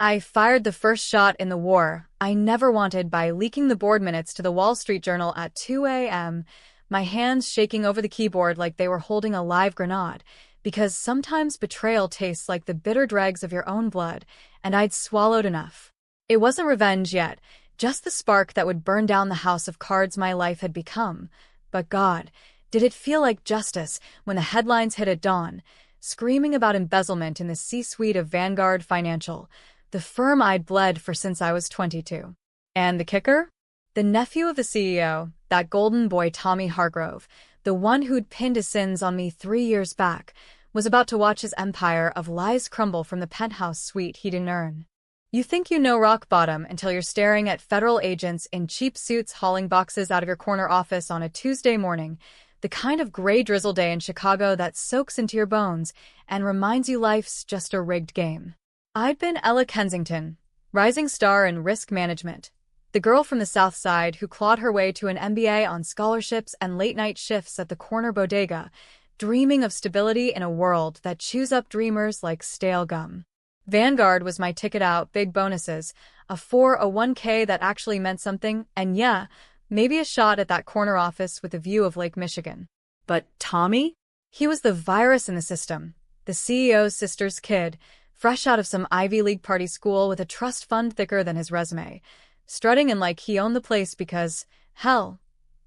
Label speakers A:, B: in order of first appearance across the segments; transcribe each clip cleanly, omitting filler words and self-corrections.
A: I fired the first shot in the war I never wanted by leaking the board minutes to the Wall Street Journal at 2 a.m., my hands shaking over the keyboard like they were holding a live grenade, because sometimes betrayal tastes like the bitter dregs of your own blood, and I'd swallowed enough. It wasn't revenge yet, just the spark that would burn down the house of cards my life had become. But God, did it feel like justice when the headlines hit at dawn, screaming about embezzlement in the C-suite of Vanguard Financial, the firm I'd bled for since I was 22. And the kicker? The nephew of the CEO, that golden boy Tommy Hargrove, the one who'd pinned his sins on me 3 years back, was about to watch his empire of lies crumble from the penthouse suite he didn't earn. You think you know rock bottom until you're staring at federal agents in cheap suits hauling boxes out of your corner office on a Tuesday morning, the kind of gray drizzle day in Chicago that soaks into your bones and reminds you life's just a rigged game. I'd been Ella Kensington, rising star in risk management, the girl from the South Side who clawed her way to an MBA on scholarships and late-night shifts at the corner bodega, dreaming of stability in a world that chews up dreamers like stale gum. Vanguard was my ticket out, big bonuses, a 401k that actually meant something, and yeah, maybe a shot at that corner office with a view of Lake Michigan. But Tommy? He was the virus in the system, the CEO's sister's kid, fresh out of some Ivy League party school with a trust fund thicker than his resume, strutting in like he owned the place because, hell,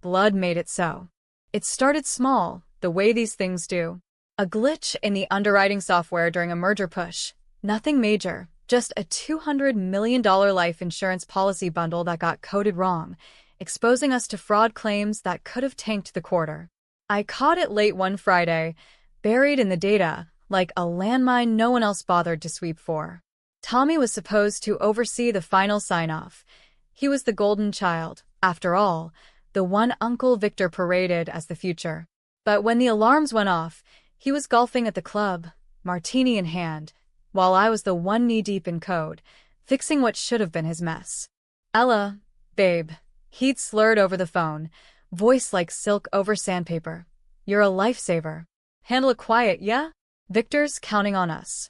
A: blood made it so. It started small, the way these things do. A glitch in the underwriting software during a merger push. Nothing major, just a $200 million life insurance policy bundle that got coded wrong, exposing us to fraud claims that could have tanked the quarter. I caught it late one Friday, buried in the data, like a landmine no one else bothered to sweep for. Tommy was supposed to oversee the final sign-off. He was the golden child, after all, the one Uncle Victor paraded as the future. But when the alarms went off, he was golfing at the club, martini in hand, while I was the one knee-deep in code, fixing what should have been his mess. Ella, babe, he'd slurred over the phone, voice like silk over sandpaper. You're a lifesaver. Handle it quiet, yeah? Victor's counting on us.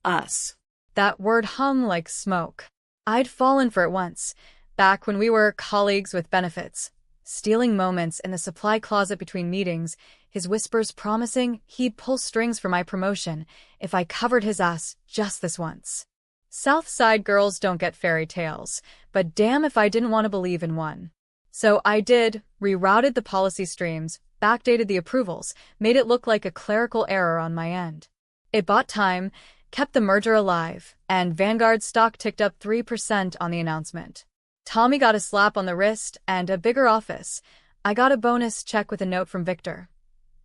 A: Us. That word hung like smoke. I'd fallen for it once, back when we were colleagues with benefits, stealing moments in the supply closet between meetings, his whispers promising he'd pull strings for my promotion if I covered his ass just this once. South Side girls don't get fairy tales, but damn if I didn't want to believe in one. So I did, rerouted the policy streams, backdated the approvals, made it look like a clerical error on my end. It bought time, kept the merger alive, and Vanguard stock ticked up 3% on the announcement. Tommy got a slap on the wrist and a bigger office. I got a bonus check with a note from Victor.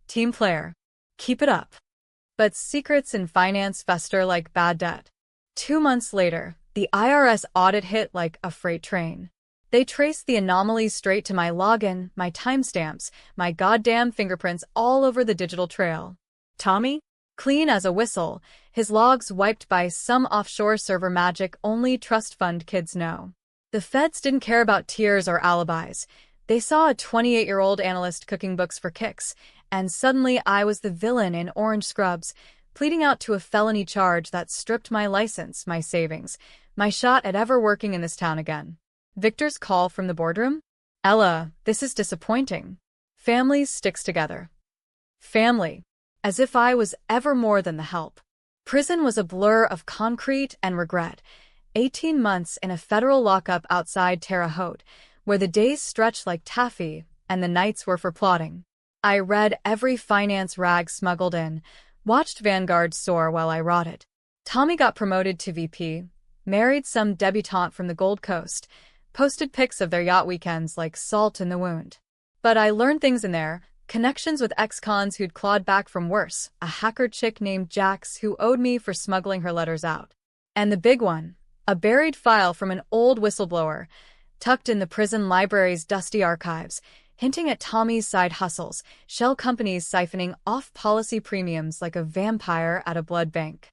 A: Team player. Keep it up. But secrets in finance fester like bad debt. 2 months later, the IRS audit hit like a freight train. They traced the anomalies straight to my login, my timestamps, my goddamn fingerprints all over the digital trail. Tommy? Clean as a whistle, his logs wiped by some offshore server magic only trust fund kids know. The feds didn't care about tears or alibis. They saw a 28-year-old analyst cooking books for kicks, and suddenly I was the villain in orange scrubs, pleading out to a felony charge that stripped my license, my savings, my shot at ever working in this town again. Victor's call from the boardroom? Ella, this is disappointing. Family sticks together. Family. As if I was ever more than the help. Prison was a blur of concrete and regret. 18 months in a federal lockup outside Terre Haute, where the days stretched like taffy and the nights were for plotting. I read every finance rag smuggled in, watched Vanguard soar while I rotted. Tommy got promoted to VP, married some debutante from the Gold Coast, posted pics of their yacht weekends like salt in the wound. But I learned things in there, connections with ex-cons who'd clawed back from worse, a hacker chick named Jax who owed me for smuggling her letters out. And the big one, a buried file from an old whistleblower, tucked in the prison library's dusty archives, hinting at Tommy's side hustles, shell companies siphoning off policy premiums like a vampire at a blood bank.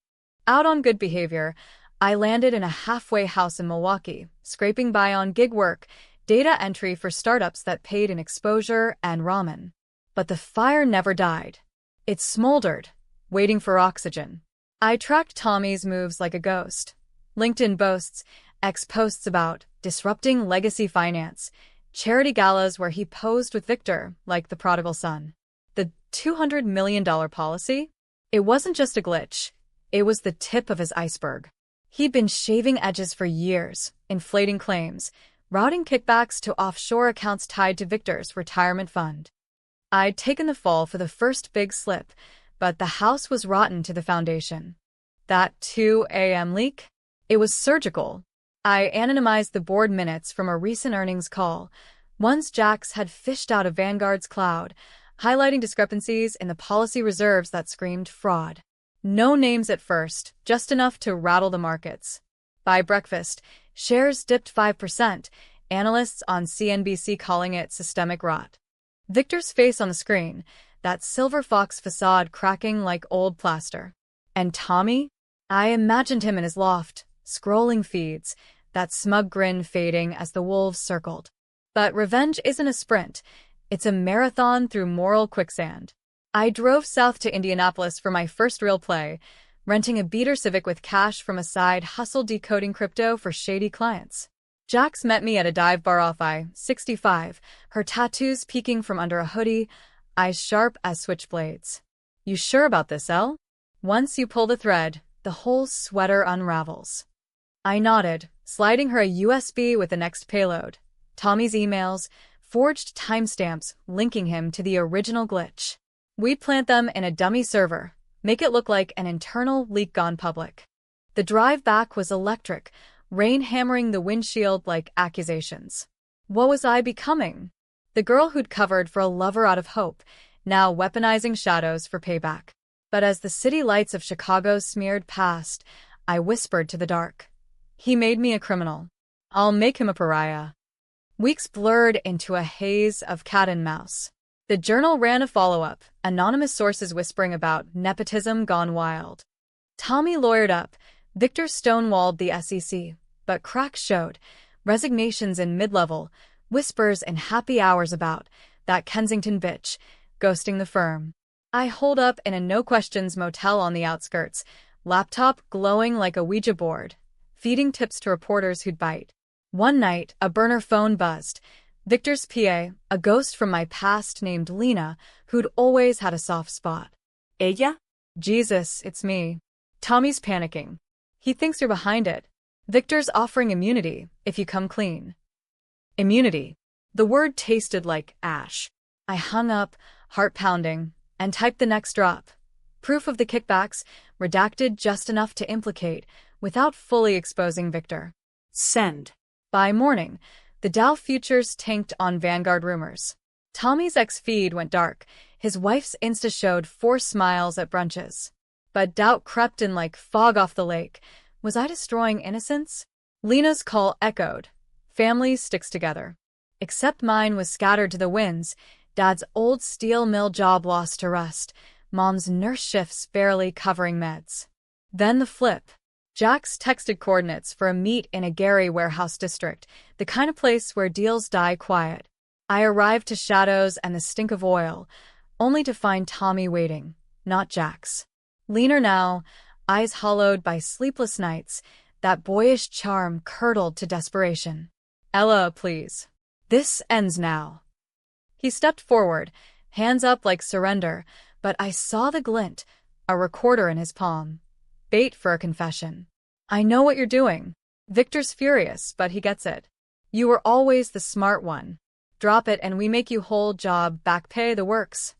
A: Out on good behavior, I landed in a halfway house in Milwaukee, scraping by on gig work, data entry for startups that paid in exposure and ramen. But the fire never died. It smoldered, waiting for oxygen. I tracked Tommy's moves like a ghost. LinkedIn boasts, X posts about disrupting legacy finance, charity galas where he posed with Victor like the prodigal son. The $200 million policy? It wasn't just a glitch. It was the tip of his iceberg. He'd been shaving edges for years, inflating claims, routing kickbacks to offshore accounts tied to Victor's retirement fund. I'd taken the fall for the first big slip, but the house was rotten to the foundation. That 2 a.m. leak? It was surgical. I anonymized the board minutes from a recent earnings call. Once Jax had fished out of Vanguard's cloud, highlighting discrepancies in the policy reserves that screamed fraud. No names at first, just enough to rattle the markets. By breakfast, shares dipped 5%, analysts on CNBC calling it systemic rot. Victor's face on the screen, that silver fox facade cracking like old plaster. And Tommy? I imagined him in his loft, scrolling feeds, that smug grin fading as the wolves circled. But revenge isn't a sprint, it's a marathon through moral quicksand. I drove south to Indianapolis for my first real play, renting a beater Civic with cash from a side hustle decoding crypto for shady clients. Jax met me at a dive bar off I-65, her tattoos peeking from under a hoodie, eyes sharp as switchblades. You sure about this, Elle? Once you pull the thread, the whole sweater unravels. I nodded, sliding her a USB with the next payload. Tommy's emails, forged timestamps linking him to the original glitch. We'd plant them in a dummy server, make it look like an internal leak gone public. The drive back was electric, rain hammering the windshield like accusations. What was I becoming? The girl who'd covered for a lover out of hope, now weaponizing shadows for payback. But as the city lights of Chicago smeared past, I whispered to the dark. He made me a criminal. I'll make him a pariah. Weeks blurred into a haze of cat and mouse. The Journal ran a follow-up, anonymous sources whispering about nepotism gone wild. Tommy lawyered up, Victor stonewalled the SEC, but cracks showed, resignations in mid-level, whispers in happy hours about that Kensington bitch, ghosting the firm. I holed up in a no-questions motel on the outskirts, laptop glowing like a Ouija board, feeding tips to reporters who'd bite. One night, a burner phone buzzed. Victor's PA, a ghost from my past named Lena, who'd always had a soft spot.
B: Ella?
A: Jesus, it's me. Tommy's panicking. He thinks you're behind it. Victor's offering immunity, if you come clean. Immunity. The word tasted like ash. I hung up, heart pounding, and typed the next drop. Proof of the kickbacks, redacted just enough to implicate, without fully exposing Victor.
B: Send.
A: By morning, the Dow futures tanked on Vanguard rumors. Tommy's ex-feed went dark. His wife's Insta showed 4 smiles at brunches. But doubt crept in like fog off the lake. Was I destroying innocence? Lena's call echoed. Family sticks together. Except mine was scattered to the winds. Dad's old steel mill job lost to rust. Mom's nurse shifts barely covering meds. Then the flip. Jax texted coordinates for a meet in a Gary warehouse district, the kind of place where deals die quiet. I arrived to shadows and the stink of oil, only to find Tommy waiting, not Jax. Leaner now, eyes hollowed by sleepless nights, that boyish charm curdled to desperation. Ella, please. This ends now. He stepped forward, hands up like surrender, but I saw the glint, a recorder in his palm. Bait for a confession. I know what you're doing. Victor's furious, but he gets it. You were always the smart one. Drop it and we make you whole job, back pay, the works.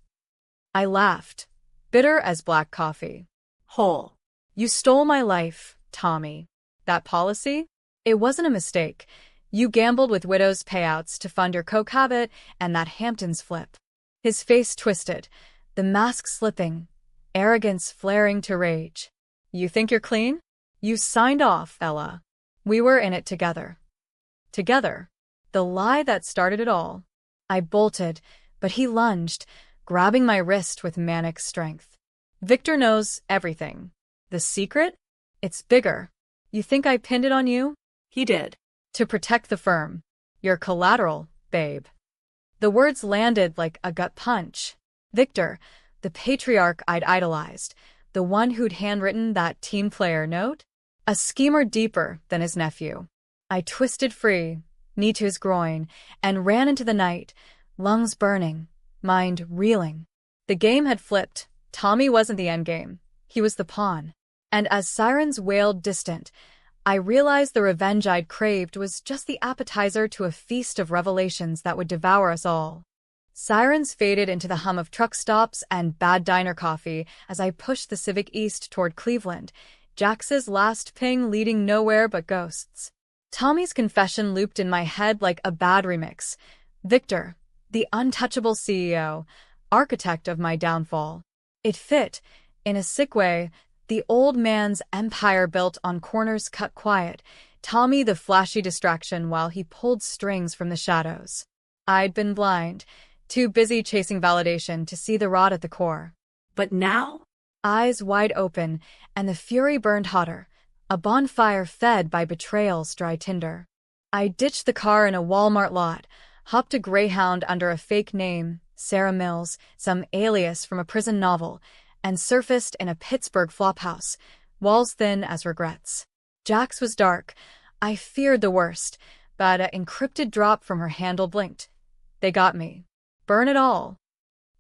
A: I laughed, bitter as black coffee.
B: Whole.
A: You stole my life, Tommy. That policy? It wasn't a mistake. You gambled with widows' payouts to fund your coke habit and that Hamptons flip. His face twisted, the mask slipping, arrogance flaring to rage. You think you're clean? You signed off, Ella. We were in it together. Together. The lie that started it all. I bolted, but he lunged, grabbing my wrist with manic strength. Victor knows everything. The secret? It's bigger. You think I pinned it on you?
B: He did.
A: To protect the firm. Your collateral, babe. The words landed like a gut punch. Victor, the patriarch I'd idolized, the one who'd handwritten that team player note? a schemer deeper than his nephew. I twisted free, knee to his groin, and ran into the night, lungs burning, mind reeling. The game had flipped. Tommy wasn't the endgame. He was the pawn. And as sirens wailed distant, I realized the revenge I'd craved was just the appetizer to a feast of revelations that would devour us all. Sirens faded into the hum of truck stops and bad diner coffee as I pushed the Civic East toward Cleveland, Jax's last ping leading nowhere but ghosts. Tommy's confession looped in my head like a bad remix. Victor, the untouchable CEO, architect of my downfall. It fit, in a sick way, the old man's empire built on corners cut quiet, Tommy the flashy distraction while he pulled strings from the shadows. I'd been blind, too busy chasing validation to see the rot at the core.
B: But now?
A: Eyes wide open, and the fury burned hotter, a bonfire fed by betrayal's dry tinder. I ditched the car in a Walmart lot, hopped a Greyhound under a fake name, Sarah Mills, some alias from a prison novel, and surfaced in a Pittsburgh flophouse, walls thin as regrets. Jax was dark. I feared the worst, but an encrypted drop from her handle blinked. They got me. Burn it all.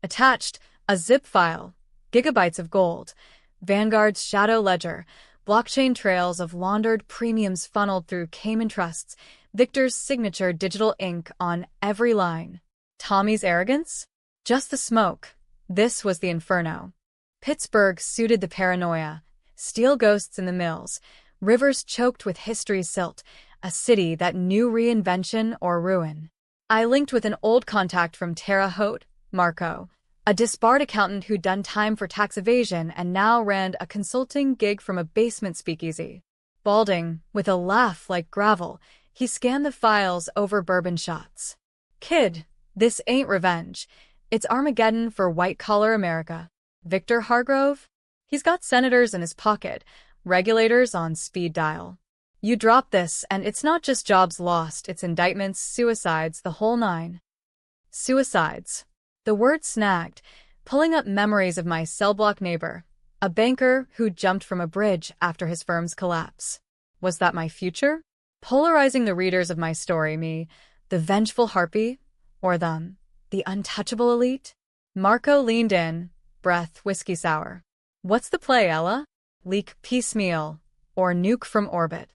A: Attached, a zip file, gigabytes of gold, Vanguard's shadow ledger, blockchain trails of laundered premiums funneled through Cayman trusts, Victor's signature digital ink on every line. Tommy's arrogance? Just the smoke. This was the inferno. Pittsburgh suited the paranoia. Steel ghosts in the mills, rivers choked with history's silt, a city that knew reinvention or ruin. I linked with an old contact from Terre Haute, Marco, a disbarred accountant who'd done time for tax evasion and now ran a consulting gig from a basement speakeasy. Balding, with a laugh like gravel, he scanned the files over bourbon shots. Kid, this ain't revenge. It's Armageddon for white-collar America. Victor Hargrove? He's got senators in his pocket, regulators on speed dial. You drop this, and it's not just jobs lost, it's indictments, suicides, the whole nine. Suicides. The word snagged, pulling up memories of my cell block neighbor, a banker who jumped from a bridge after his firm's collapse. Was that my future? Polarizing the readers of my story, me, the vengeful harpy, or them, the untouchable elite? Marco leaned in, breath whiskey sour. What's the play, Ella? Leak piecemeal, or nuke from orbit?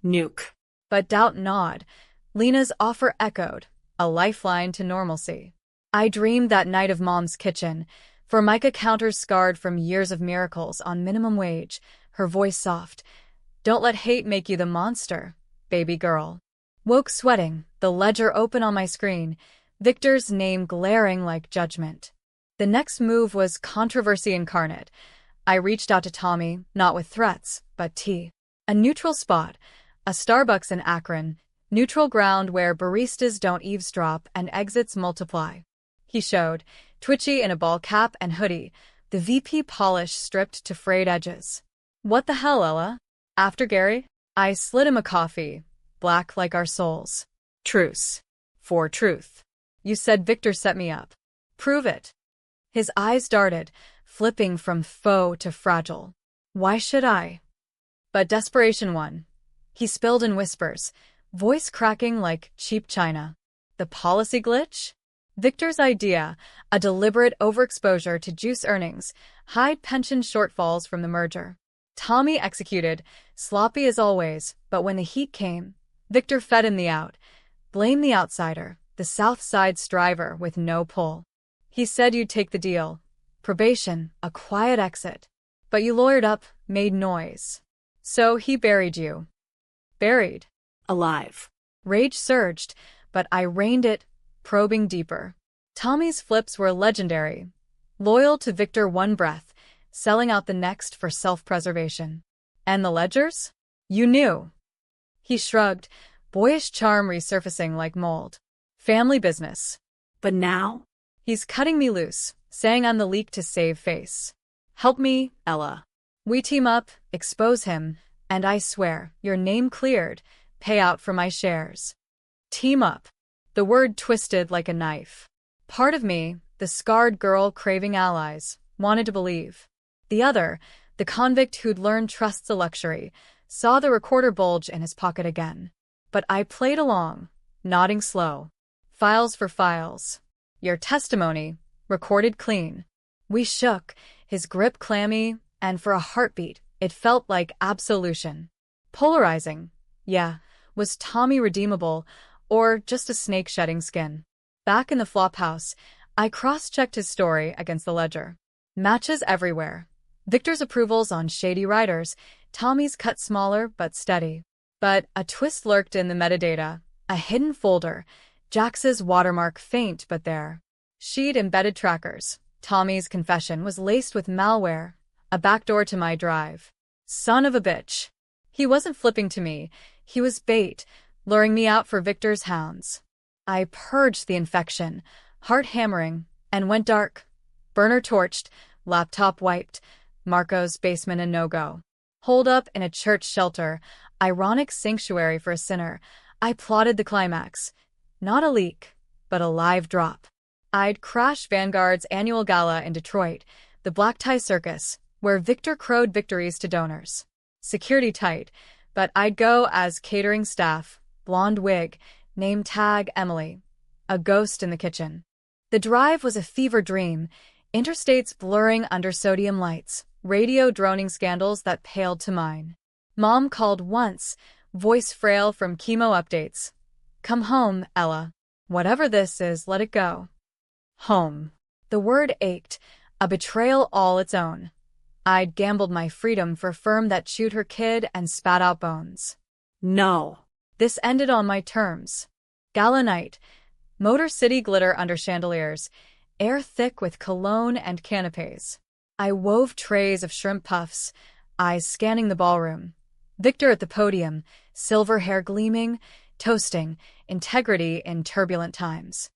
B: Nuke.
A: But doubt nod. Lena's offer echoed, a lifeline to normalcy. I dreamed that night of Mom's kitchen, Formica counters scarred from years of miracles on minimum wage, her voice soft. Don't let hate make you the monster, baby girl. Woke sweating, the ledger open on my screen, Victor's name glaring like judgment. The next move was controversy incarnate. I reached out to Tommy, not with threats, but tea. A neutral spot, a Starbucks in Akron, neutral ground where baristas don't eavesdrop and exits multiply. He showed, twitchy in a ball cap and hoodie, the VP polish stripped to frayed edges. What the hell, Ella? After Gary? I slid him a coffee, black like our souls. Truce. For truth. You said Victor set me up. Prove it. His eyes darted, flipping from foe to fragile. Why should I? But desperation won. He spilled in whispers, voice cracking like cheap china. The policy glitch? Victor's idea, a deliberate overexposure to juice earnings, hide pension shortfalls from the merger. Tommy executed, sloppy as always, but when the heat came, Victor fed him the out. Blame the outsider, the South Side striver with no pull. He said you'd take the deal. Probation, a quiet exit. But you lawyered up, made noise. So he buried you. Buried.
B: Alive.
A: Rage surged, but I reined it, probing deeper. Tommy's flips were legendary. Loyal to Victor one breath, selling out the next for self-preservation. And the ledgers? You knew. He shrugged, boyish charm resurfacing like mold. Family business.
B: But now?
A: He's cutting me loose, saying I'm the leak to save face. Help me, Ella. We team up, expose him, and I swear, your name cleared, payout for my shares. Team up. The word twisted like a knife. Part of me, the scarred girl craving allies, wanted to believe. The other, the convict who'd learned trust's a luxury, saw the recorder bulge in his pocket again. But I played along, nodding slow. Files for files. Your testimony, recorded clean. We shook, his grip clammy, and for a heartbeat, it felt like absolution. Polarizing. Yeah, was Tommy redeemable, or just a snake shedding skin? Back in the flophouse, I cross-checked his story against the ledger. Matches everywhere. Victor's approvals on shady writers, Tommy's cut smaller but steady. But a twist lurked in the metadata, a hidden folder, Jax's watermark faint but there. She'd embedded trackers. Tommy's confession was laced with malware, a backdoor to my drive. Son of a bitch. He wasn't flipping to me, he was bait, luring me out for Victor's hounds. I purged the infection, heart hammering, and went dark. Burner torched, laptop wiped, Marco's basement a no-go. Holed up in a church shelter, ironic sanctuary for a sinner, I plotted the climax. Not a leak, but a live drop. I'd crash Vanguard's annual gala in Detroit, the black tie circus, where Victor crowed victories to donors. Security tight, but I'd go as catering staff, blonde wig, name tag Emily. A ghost in the kitchen. The drive was a fever dream, interstates blurring under sodium lights, radio droning scandals that paled to mine. Mom called once, voice frail from chemo updates. Come home, Ella. Whatever this is, let it go. Home. The word ached, a betrayal all its own. I'd gambled my freedom for a firm that chewed her kid and spat out bones.
B: No.
A: This ended on my terms. Gala night. Motor City glitter under chandeliers, air thick with cologne and canapes. I wove trays of shrimp puffs, eyes scanning the ballroom. Victor at the podium, silver hair gleaming, toasting, integrity in turbulent times.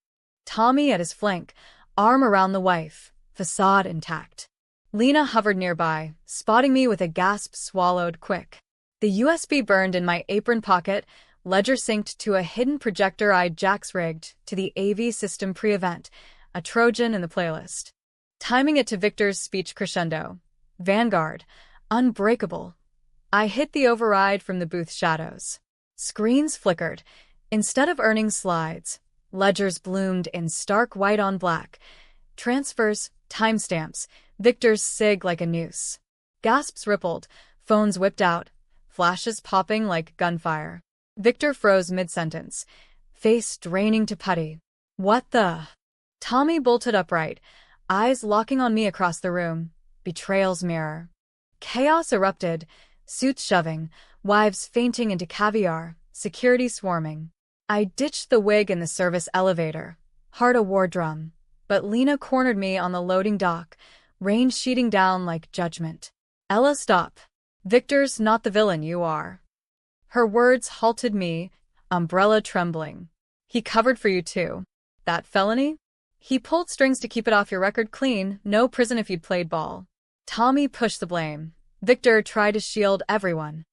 A: Tommy at his flank, arm around the wife, facade intact. Lena hovered nearby, spotting me with a gasp swallowed quick. The USB burned in my apron pocket, ledger synced to a hidden projector I'd Jax rigged to the AV system pre-event, a Trojan in the playlist. Timing it to Victor's speech crescendo. Vanguard. Unbreakable. I hit the override from the booth shadows. Screens flickered. Instead of earnings slides, ledgers bloomed in stark white on black. Transfers, timestamps, Victor's sig like a noose. Gasps rippled, phones whipped out, flashes popping like gunfire. Victor froze mid-sentence, face draining to putty. What the? Tommy bolted upright, eyes locking on me across the room. Betrayal's mirror. Chaos erupted, suits shoving, wives fainting into caviar, security swarming. I ditched the wig in the service elevator, heart a war drum. But Lena cornered me on the loading dock, rain sheeting down like judgment. Ella, stop. Victor's not the villain you are. Her words halted me, umbrella trembling. He covered for you too. That felony? He pulled strings to keep it off your record clean, no prison if you'd played ball. Tommy pushed the blame. Victor tried to shield everyone.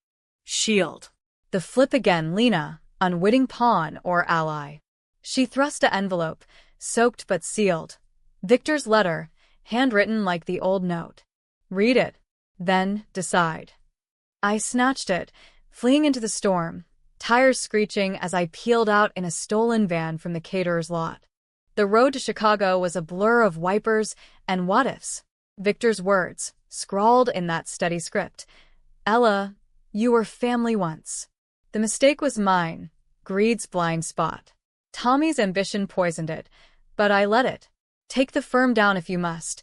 B: Shield.
A: The flip again, Lena, unwitting pawn or ally. She thrust a envelope, soaked but sealed. Victor's letter, handwritten like the old note. Read it, then decide. I snatched it, fleeing into the storm, tires screeching as I peeled out in a stolen van from the caterer's lot. The road to Chicago was a blur of wipers and what-ifs. Victor's words, scrawled in that steady script. Ella, you were family once. The mistake was mine, greed's blind spot. Tommy's ambition poisoned it, but I let it. Take the firm down if you must.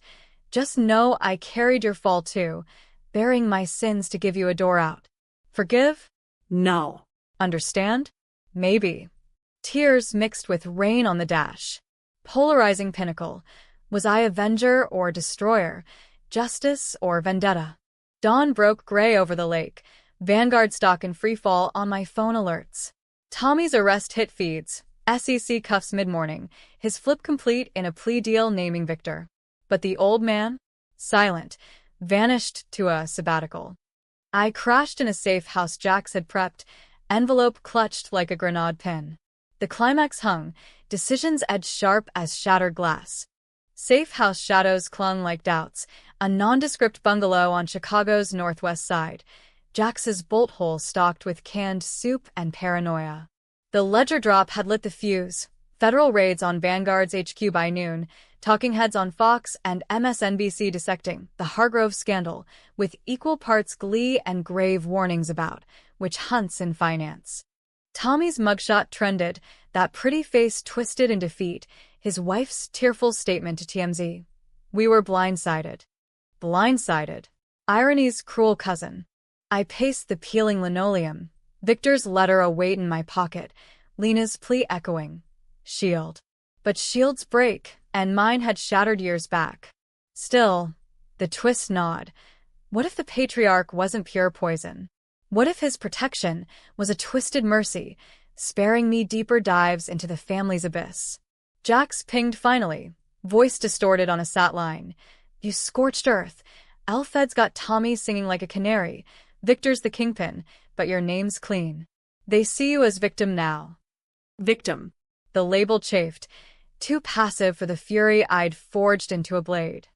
A: Just know I carried your fall too, bearing my sins to give you a door out. Forgive?
B: No.
A: Understand? Maybe. Tears mixed with rain on the dash. Polarizing pinnacle. Was I avenger or destroyer? Justice or vendetta? Dawn broke gray over the lake. Vanguard stock in freefall on my phone alerts. Tommy's arrest hit feeds. SEC cuffs mid-morning, his flip complete in a plea deal naming Victor. But the old man? Silent. Vanished to a sabbatical. I crashed in a safe house Jax had prepped, envelope clutched like a grenade pin. The climax hung, decisions edged sharp as shattered glass. Safe house shadows clung like doubts, a nondescript bungalow on Chicago's northwest side. Jax's bolt hole stocked with canned soup and paranoia. The ledger drop had lit the fuse. Federal raids on Vanguard's HQ by noon, talking heads on Fox and MSNBC dissecting the Hargrove scandal, with equal parts glee and grave warnings about witch hunts in finance. Tommy's mugshot trended, that pretty face twisted in defeat, his wife's tearful statement to TMZ. We were blindsided. Blindsided. Irony's cruel cousin. I paced the peeling linoleum, Victor's letter await in my pocket, Lena's plea echoing. Shield. But shields break, and mine had shattered years back. Still, the twist gnawed. What if the patriarch wasn't pure poison? What if his protection was a twisted mercy, sparing me deeper dives into the family's abyss? Jax pinged finally, voice distorted on a sat line. You scorched earth. Alfed's got Tommy singing like a canary. Victor's the kingpin, but your name's clean. They see you as victim now.
B: Victim.
A: The label chafed, too passive for the fury I'd forged into a blade.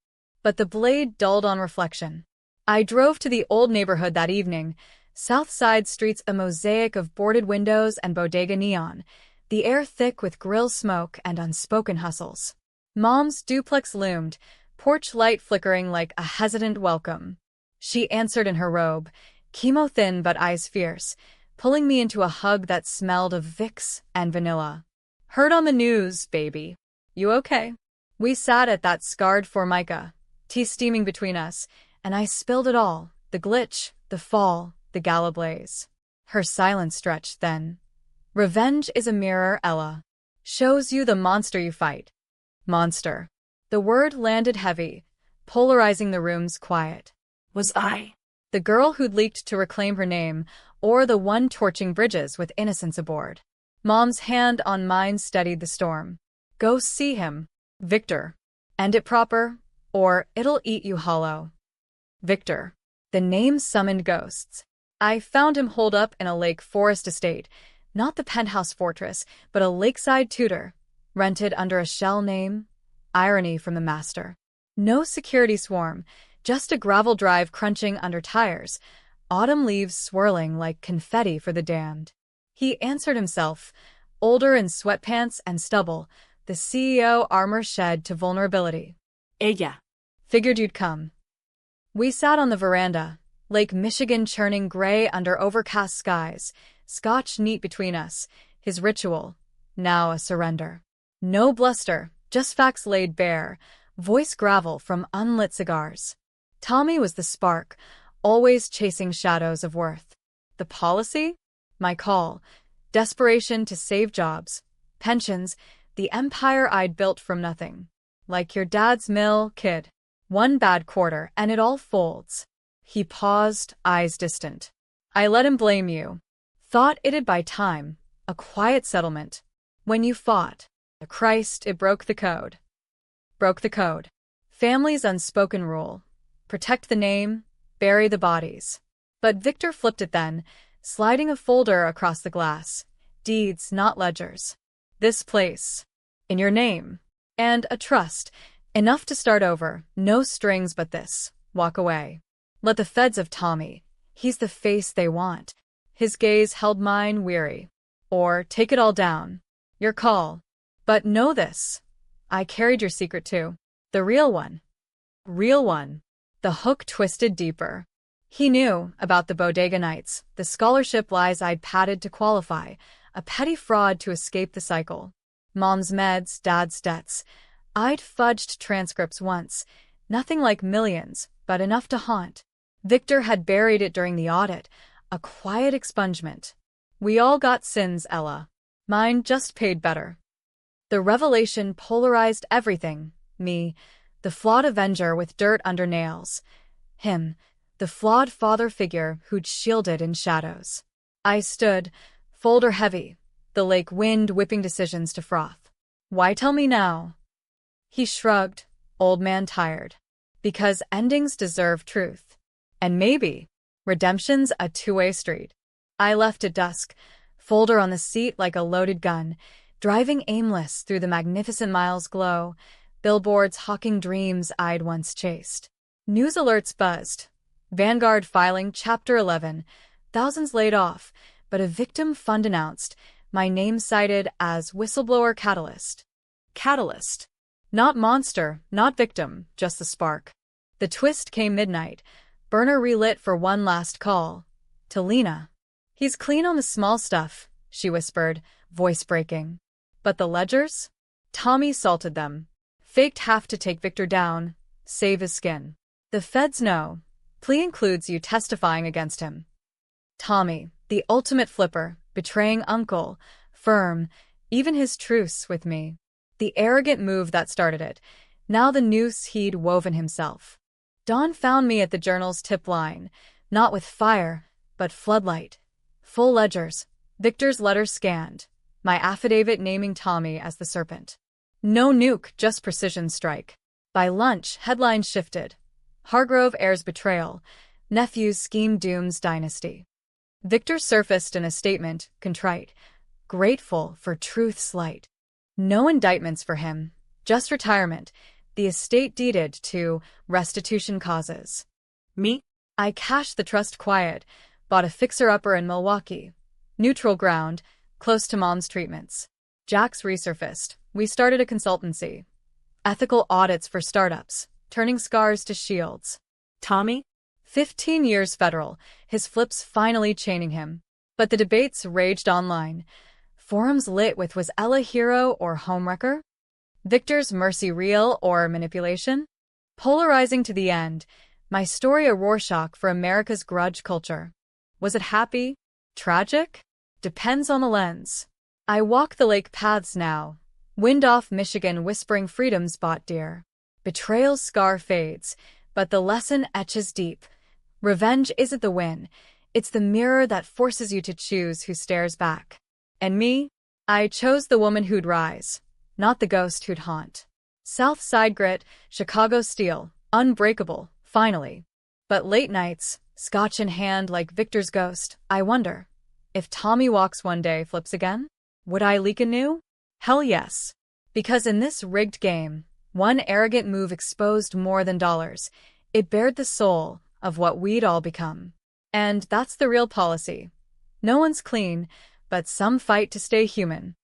A: But the blade dulled on reflection. I drove to the old neighborhood that evening, South Side streets a mosaic of boarded windows and bodega neon, the air thick with grill smoke and unspoken hustles. Mom's duplex loomed, porch light flickering like a hesitant welcome. She answered in her robe, chemo thin but eyes fierce, pulling me into a hug that smelled of Vicks and vanilla. Heard on the news, baby. You okay? We sat at that scarred formica, tea steaming between us, and I spilled it all, the glitch, the fall, the gala blaze. Her silence stretched then. Revenge is a mirror, Ella. Shows you the monster you fight. Monster. The word landed heavy, polarizing the room's quiet.
B: Was I
A: the girl who'd leaked to reclaim her name, or the one torching bridges with innocence aboard? Mom's hand on mine steadied the storm. Go see him, Victor. End it proper, or it'll eat you hollow. Victor. The name summoned ghosts. I found him holed up in a Lake Forest estate, not the penthouse fortress, but a lakeside tutor, rented under a shell name. Irony from the master. No security swarm, just a gravel drive crunching under tires, autumn leaves swirling like confetti for the damned. He answered himself, older in sweatpants and stubble, the CEO armor shed to vulnerability.
B: Ella.
A: Figured you'd come. We sat on the veranda, Lake Michigan churning gray under overcast skies, scotch neat between us, his ritual, now a surrender. No bluster, just facts laid bare, voice gravel from unlit cigars. Tommy was the spark, always chasing shadows of worth. The policy? My call. Desperation to save jobs, pensions, the empire I'd built from nothing. Like your dad's mill, kid. One bad quarter and it all folds. He paused, eyes distant. I let him blame you. Thought it'd buy time, a quiet settlement. When you fought, Christ, it broke the code. Broke the code. Family's unspoken rule. Protect the name, bury the bodies. But Victor flipped it then, sliding a folder across the glass. Deeds, not ledgers. This place. In your name. And a trust. Enough to start over. No strings but this. Walk away. Let the feds have Tommy. He's the face they want. His gaze held mine weary. Or take it all down. Your call. But know this. I carried your secret too. The real one. Real one. The hook twisted deeper. He knew about the bodega nights, the scholarship lies I'd padded to qualify, a petty fraud to escape the cycle. Mom's meds, dad's debts. I'd fudged transcripts once, nothing like millions, but enough to haunt. Victor had buried it during the audit, a quiet expungement. We all got sins, Ella. Mine just paid better. The revelation polarized everything, me, the flawed avenger with dirt under nails. Him, the flawed father figure who'd shielded in shadows. I stood, folder heavy, the lake wind whipping decisions to froth. Why tell me now? He shrugged, old man tired. Because endings deserve truth. And maybe, redemption's a two-way street. I left at dusk, folder on the seat like a loaded gun, driving aimless through the magnificent miles glow, billboards hawking dreams I'd once chased. News alerts buzzed. Vanguard filing Chapter 11. Thousands laid off, but a victim fund announced. My name cited as whistleblower catalyst. Catalyst. Not monster, not victim, just the spark. The twist came midnight. Burner relit for one last call. To Lena. He's clean on the small stuff, she whispered, voice breaking. But the ledgers? Tommy salted them. Faked half to take Victor down, save his skin. The feds know. Plea includes you testifying against him. Tommy, the ultimate flipper, betraying uncle, firm, even his truce with me. The arrogant move that started it. Now the noose he'd woven himself. Dawn found me at the Journal's tip line, not with fire, but floodlight. Full ledgers, Victor's letters scanned, my affidavit naming Tommy as the serpent. No nuke, just precision strike. By lunch, headlines shifted. Hargrove heirs betrayal. Nephew's scheme dooms dynasty. Victor surfaced in a statement, contrite, grateful for truth's light. No indictments for him, just retirement, the estate deeded to restitution causes.
B: Me?
A: I cashed the trust quiet, bought a fixer-upper in Milwaukee. Neutral ground, close to Mom's treatments. Jack's resurfaced. We started a consultancy. Ethical audits for startups, turning scars to shields.
B: Tommy?
A: 15 years federal, his flips finally chaining him. But the debates raged online. Forums lit with was Ella hero or homewrecker? Victor's mercy real or manipulation? Polarizing to the end, my story a Rorschach for America's grudge culture. Was it happy? Tragic? Depends on the lens. I walk the lake paths now. Wind off Michigan whispering freedom's bought dear. Betrayal's scar fades, but the lesson etches deep. Revenge isn't the win. It's the mirror that forces you to choose who stares back. And me? I chose the woman who'd rise, not the ghost who'd haunt. South Side grit, Chicago steel, unbreakable, finally. But late nights, scotch in hand like Victor's ghost, I wonder. If Tommy walks one day, flips again? Would I leak anew? Hell yes. Because in this rigged game, one arrogant move exposed more than dollars. It bared the soul of what we'd all become. And that's the real policy. No one's clean, but some fight to stay human.